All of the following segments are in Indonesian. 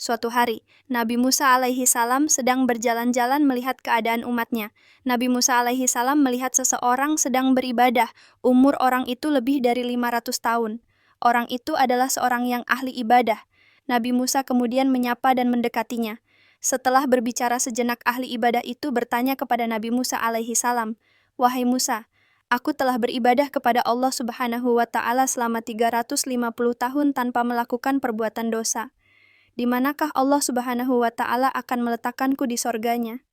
Suatu hari, Nabi Musa alaihi salam sedang berjalan-jalan melihat keadaan umatnya. Nabi Musa alaihi salam melihat seseorang sedang beribadah. Umur orang itu lebih dari 500 tahun. Orang itu adalah seorang yang ahli ibadah. Nabi Musa kemudian menyapa dan mendekatinya. Setelah berbicara sejenak, ahli ibadah itu bertanya kepada Nabi Musa alaihi salam, "Wahai Musa, aku telah beribadah kepada Allah Subhanahu wa Ta'ala selama 350 tahun tanpa melakukan perbuatan dosa. Di manakah Allah Subhanahu wa Ta'ala akan meletakkanku di sorganya?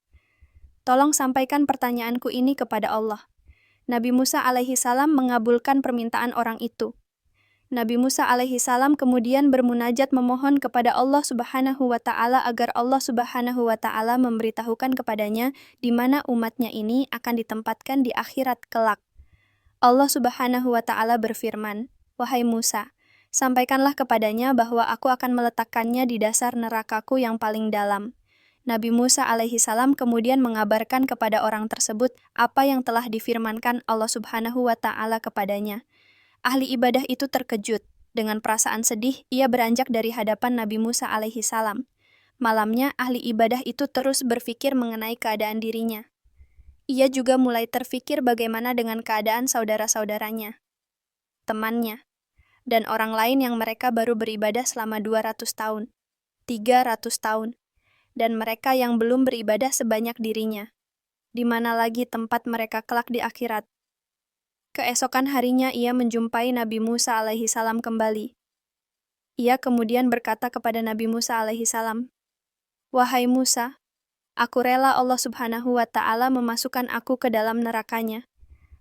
Tolong sampaikan pertanyaanku ini kepada Allah." Nabi Musa alaihi salam mengabulkan permintaan orang itu. Nabi Musa alaihi salam kemudian bermunajat memohon kepada Allah Subhanahu wa Ta'ala agar Allah Subhanahu wa Ta'ala memberitahukan kepadanya di mana umatnya ini akan ditempatkan di akhirat kelak. Allah Subhanahu wa Ta'ala berfirman, "Wahai Musa, sampaikanlah kepadanya bahwa aku akan meletakkannya di dasar nerakaku yang paling dalam." Nabi Musa alaihi salam kemudian mengabarkan kepada orang tersebut apa yang telah difirmankan Allah Subhanahu wa Ta'ala kepadanya. Ahli ibadah itu terkejut. Dengan perasaan sedih, ia beranjak dari hadapan Nabi Musa alaihi salam. Malamnya, ahli ibadah itu terus berpikir mengenai keadaan dirinya. Ia juga mulai terfikir bagaimana dengan keadaan saudara-saudaranya, temannya, dan orang lain yang mereka baru beribadah selama 200 tahun, 300 tahun, dan mereka yang belum beribadah sebanyak dirinya. Di mana lagi tempat mereka kelak di akhirat? Keesokan harinya ia menjumpai Nabi Musa alaihi salam kembali. Ia kemudian berkata kepada Nabi Musa alaihi salam, "Wahai Musa, aku rela Allah Subhanahu wa Ta'ala memasukkan aku ke dalam nerakanya.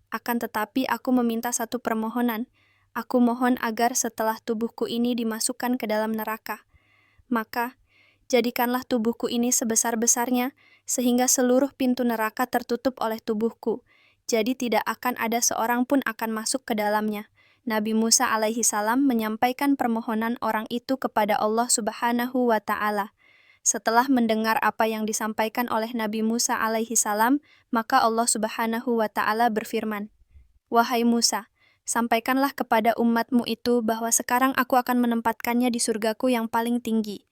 Akan tetapi aku meminta satu permohonan. Aku mohon agar setelah tubuhku ini dimasukkan ke dalam neraka, maka jadikanlah tubuhku ini sebesar-besarnya, sehingga seluruh pintu neraka tertutup oleh tubuhku. Jadi tidak akan ada seorang pun akan masuk ke dalamnya." Nabi Musa alaihi salam menyampaikan permohonan orang itu kepada Allah Subhanahu wa Ta'ala. Setelah mendengar apa yang disampaikan oleh Nabi Musa alaihi salam, maka Allah Subhanahu wa Ta'ala berfirman, "Wahai Musa, sampaikanlah kepada umatmu itu bahwa sekarang aku akan menempatkannya di surgaku yang paling tinggi.